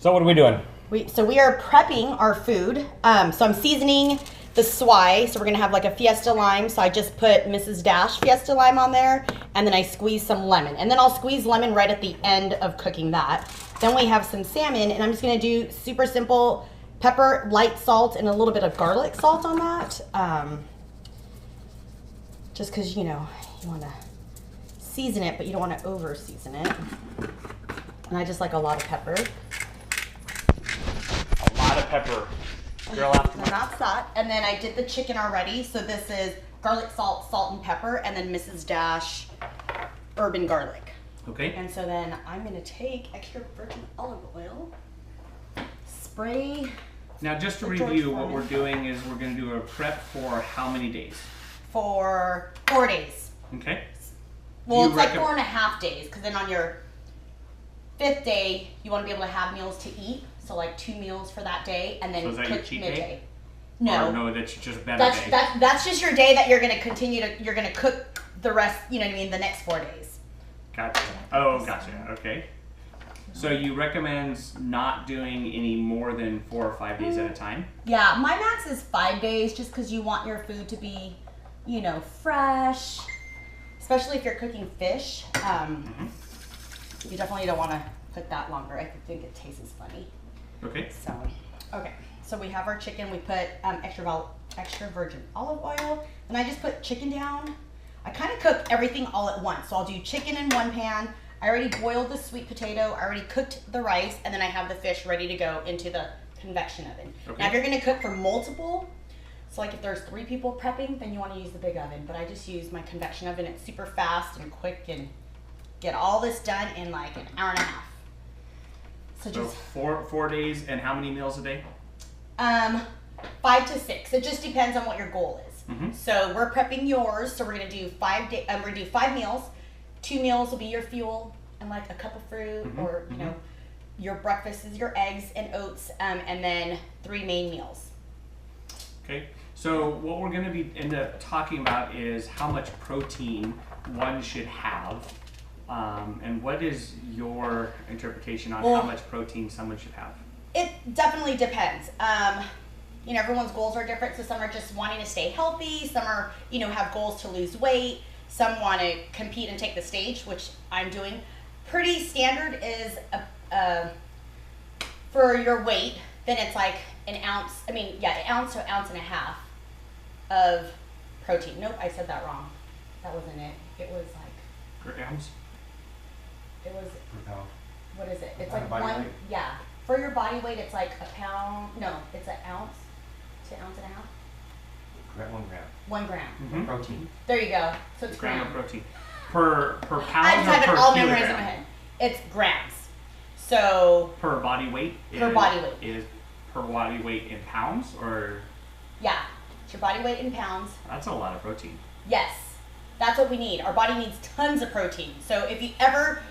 So what are we doing? So we are prepping our food. So I'm seasoning the swai. So we're gonna have like a fiesta lime. So I just put Mrs. Dash fiesta lime on there, and then I squeeze some lemon. And then I'll squeeze lemon right at the end of cooking that. Then we have some salmon, and I'm just gonna do super simple pepper, light salt, and a little bit of garlic salt on that. Just because, you know, you wanna season it, but you don't wanna over season it. And I just like a lot of pepper. A lot of pepper. Girl after And that's that. And then I did the chicken already. So this is garlic salt, salt and pepper, and then Mrs. Dash urban garlic. Okay. And so then I'm gonna take extra virgin olive oil, spray. Now just to review, what we're doing is we're going to do a prep for how many days? For 4 days. Okay. Well, it's like 4.5 days, because then on your 5th day, you want to be able to have meals to eat. So like 2 meals for that day, and then so is that cook your cheat midday. Day? No. Or no, that's just a better day. That's just your day that you're gonna continue to. You're gonna cook the rest. You know what I mean? The next 4 days. Gotcha. Oh, gotcha. Okay. So you recommend not doing any more than 4 or 5 days at a time? Yeah, my max is 5 days, just because you want your food to be, you know, fresh. Especially if you're cooking fish. You definitely don't want to cook that longer. I think it tastes funny. Okay. So, okay. So we have our chicken. We put extra virgin olive oil, and I just put chicken down. I kind of cook everything all at once. So I'll do chicken in one pan. I already boiled the sweet potato. I already cooked the rice, and then I have the fish ready to go into the convection oven. Okay. Now, if you're going to cook for multiple, so like if there's 3 people prepping, then you want to use the big oven. But I just use my convection oven. It's super fast and quick, and get all this done in like an hour and a half. So just 4 days, and how many meals a day? 5 to 6. It just depends on what your goal is. Mm-hmm. So we're prepping yours. So we're gonna do 5 day. We're gonna do 5 meals. 2 meals will be your fuel and like a cup of fruit, or you know, your breakfast is your eggs and oats, and then 3 main meals. Okay. So what we're going to be end up talking about is how much protein one should have, and what is your interpretation on how much protein someone should have? It definitely depends. You know, everyone's goals are different. So some are just wanting to stay healthy. Some are, you know, have goals to lose weight. Some want to compete and take the stage, which I'm doing. Pretty standard is for your weight. Then it's like an ounce. I mean, yeah, an ounce to an ounce and a half of protein. Nope, I said that wrong. That wasn't it. It was like Grams? It was. Per pound. What is it? It's Pound like of body one. weight? Yeah. For your body weight, it's like a pound. No, it's an ounce to ounce and a half. 1 gram. 1 gram. Mm-hmm. Protein. There you go. So it's Gram of grams. protein. Per I pound just or have it per all memorized in my kilogram? head. It's grams. So Per body weight? Per body weight. Is per body weight in pounds, or? yeah, it's your body weight in pounds. That's a lot of protein. Yes, that's what we need. Our body needs tons of protein. So if you ever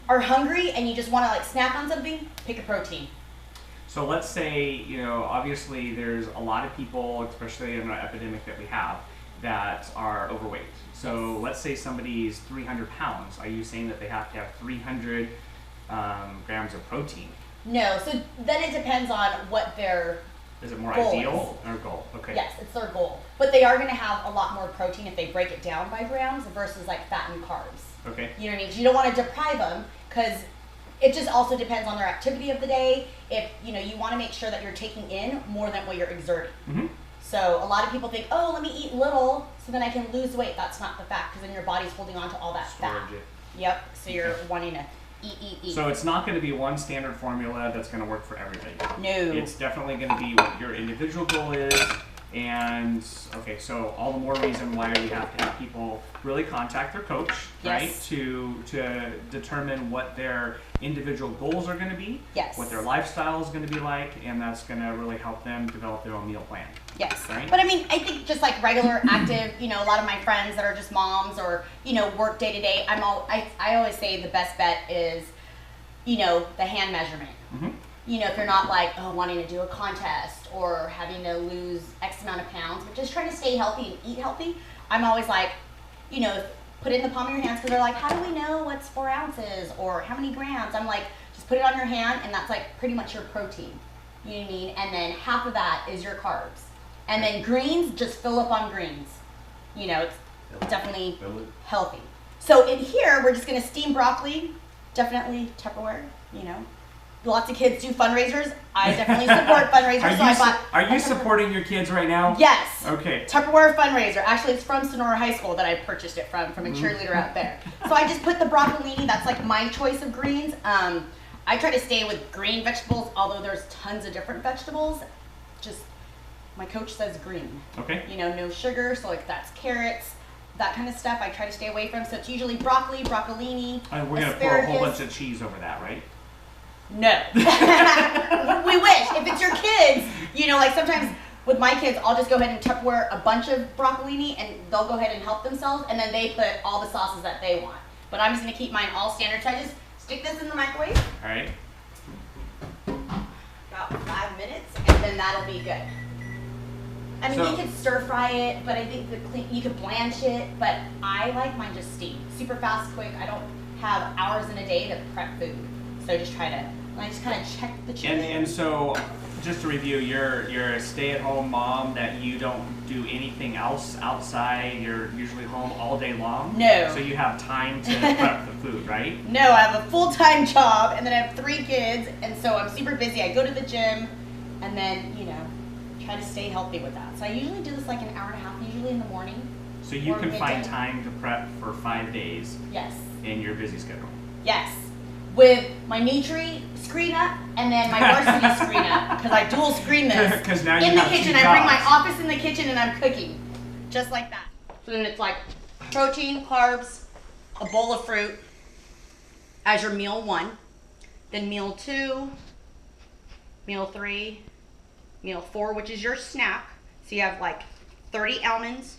are hungry and you just want to like snack on something, pick a protein. So let's say, you know, obviously there's a lot of people, especially in the epidemic that we have, that are overweight. So let's say somebody's 300 pounds. Are you saying that they have to have 300 grams of protein? No, so then it depends on what their Is it more goal ideal or goal? Okay. Yes, it's their goal. But they are going to have a lot more protein if they break it down by grams versus like fat and carbs. Okay. You know what I mean? 'Cause you don't want to deprive them, because it just also depends on their activity of the day. If, you know, you want to make sure that you're taking in more than what you're exerting. Mm-hmm. So a lot of people think, oh, let me eat little so then I can lose weight. That's not the fact, because then your body's holding on to all that fat. Storage it. Yep. So you're wanting to eat. So it's not going to be one standard formula that's going to work for everybody. No. It's definitely going to be what your individual goal is. And okay, so all the more reason why we have to have people really contact their coach, Yes. right, to determine what their individual goals are going to be, Yes. what their lifestyle is going to be like, and that's going to really help them develop their own meal plan. Yes. Right? But I mean, I think just like regular active, you know, a lot of my friends that are just moms or, you know, work day to day, I always say the best bet is, you know, the hand measurement. Mm-hmm. You know, if you're not like, oh, wanting to do a contest or having to lose X amount of pounds, but just trying to stay healthy and eat healthy, I'm always like, you know, put it in the palm of your hands, because they're like, how do we know what's 4 ounces or how many grams? I'm like, just Just put it on your hand, and that's like pretty much your protein. You know what I mean? And then half of that is your carbs. And then greens, just fill up on greens. You know, it's definitely healthy. So in here, we're just gonna steam broccoli. Definitely Tupperware, you know. Lots of kids do fundraisers. I definitely support fundraisers. Are you supporting your kids right now? Yes. Okay. Tupperware fundraiser. Actually, it's from Sonora High School that I purchased it from a cheerleader out there. So I just put the broccolini. That's like my choice of greens. I try to stay with green vegetables, although there's tons of different vegetables. Just, my coach says green. Okay. You know, no sugar, so like that's carrots, that kind of stuff I try to stay away from. So it's usually broccoli, broccolini, We're going to pour a whole bunch of cheese over that, right? No. We wish. If it's your kids, you know, like sometimes with my kids, I'll just go ahead and Tupperware a bunch of broccolini and they'll go ahead and help themselves, and then they put all the sauces that they want. But I'm just going to keep mine all standard. So I just stick this in the microwave. All right. About 5 minutes, and then that'll be good. I mean, you could stir fry it, but I think you could blanch it, but I like mine just steamed. Super fast, quick. I don't have hours in a day to prep food. So I just kind of check the chicken. And so, just to review, you're a stay-at-home mom that you don't do anything else outside. You're usually home all day long. No. So you have time to prep the food, right? No, I have a full-time job, and then I have 3 kids, and so I'm super busy. I go to the gym, and then, you know, try to stay healthy with that. So I usually do this like an hour and a half, usually in the morning. So you can find time to prep for 5 days. Yes. In your busy schedule. Yes. With my Nutri screen up and then my varsity screen up, because I dual screen this Because now you in the have kitchen. 2 I bring my jobs. office in the kitchen and I'm cooking, just like that. So then it's like protein, carbs, a bowl of fruit as your meal 1, then meal 2, meal 3, meal 4, which is your snack. So you have like 30 almonds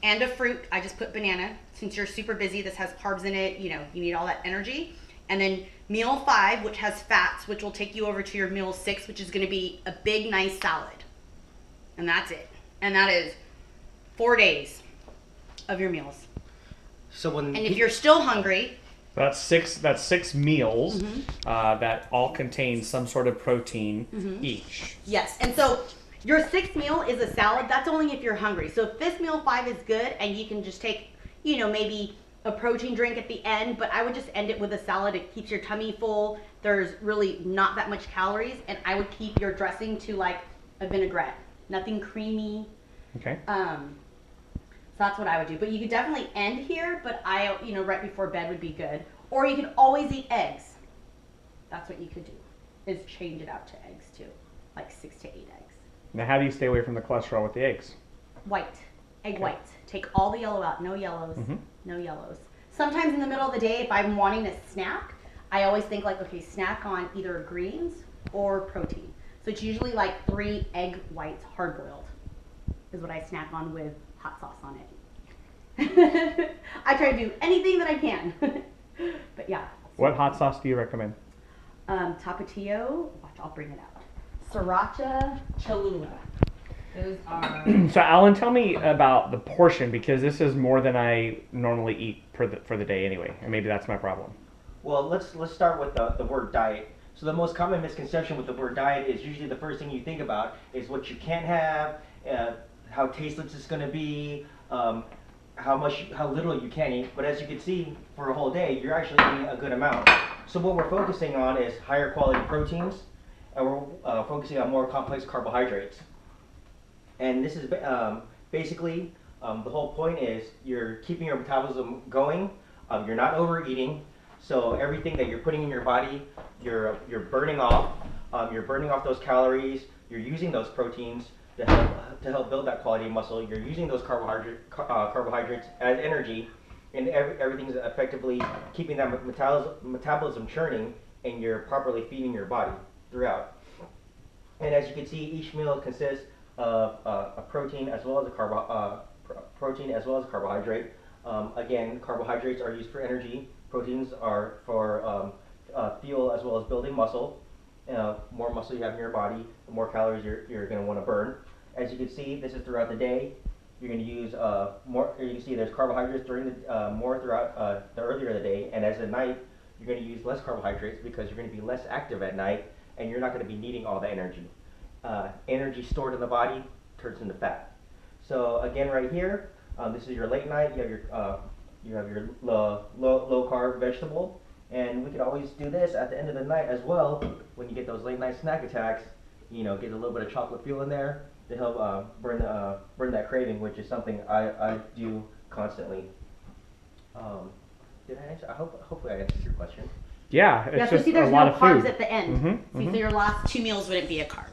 and a fruit. I just put banana. Since you're super busy, this has carbs in it. You know, you need all that energy. And then meal 5, which has fats, which will take you over to your meal 6, which is going to be a big, nice salad. And that's it. And that is 4 days of your meals. And if you're still hungry, That's six meals that all contain some sort of protein each. yes. And so your 6th meal is a salad. That's only if you're hungry. So if this meal 5 is good and you can just take, you know, maybe a protein drink at the end, but I would just end it with a salad. It keeps your tummy full. There's really not that much calories, and I would keep your dressing to like a vinaigrette. Nothing creamy. Okay. So that's what I would do. But you could definitely end here, but you know, right before bed would be good. Or you could always eat eggs. That's what you could do, is change it out to eggs too, like 6 to 8 eggs. Now, how do you stay away from the cholesterol with the eggs? White, egg whites. Take all the yellow out, no yellows, no yellows. Sometimes in the middle of the day, if I'm wanting a snack, I always think like, okay, snack on either greens or protein. So it's usually like 3 egg whites, hard boiled, is what I snack on with hot sauce on it. I try to do anything that I can. But yeah. What hot sauce do you recommend? Tapatio, watch, I'll bring it out. Sriracha, Cholula. Those are. So Alan, tell me about the portion, because this is more than I normally eat for the day anyway, and maybe that's my problem. Well, let's start with the word diet. So the most common misconception with the word diet is usually the first thing you think about is what you can't have, how tasteless it's going to be, how little you can eat. But as you can see, for a whole day, you're actually eating a good amount. So what we're focusing on is higher quality proteins, and we're focusing on more complex carbohydrates. And this is basically the whole point is you're keeping your metabolism going. You're not overeating, so everything that you're putting in your body, you're burning off. You're burning off those calories. You're using those proteins to help build that quality muscle. You're using those carbohydrates as energy, and everything's effectively keeping that metabolism churning, and you're properly feeding your body throughout. And as you can see, each meal consists of a protein as well as a carbohydrate. Again, carbohydrates are used for energy. Proteins are for fuel as well as building muscle. More muscle you have in your body, the more calories you're going to want to burn. As you can see, this is throughout the day. You're going to use more. You can see there's carbohydrates during the more throughout the earlier of the day, and as the night, you're going to use less carbohydrates because you're going to be less active at night, and you're not going to be needing all the energy. Energy stored in the body turns into fat. So again, right here, this is your late night. You have your low carb vegetable, and we could always do this at the end of the night as well. When you get those late night snack attacks, you know, get a little bit of chocolate fuel in there to help burn that craving, which is something I do constantly. Did I answer? Hopefully I answered your question. Yeah, it's so just see, there's a lot no of carbs food. at the end. So your last 2 meals wouldn't be a carb.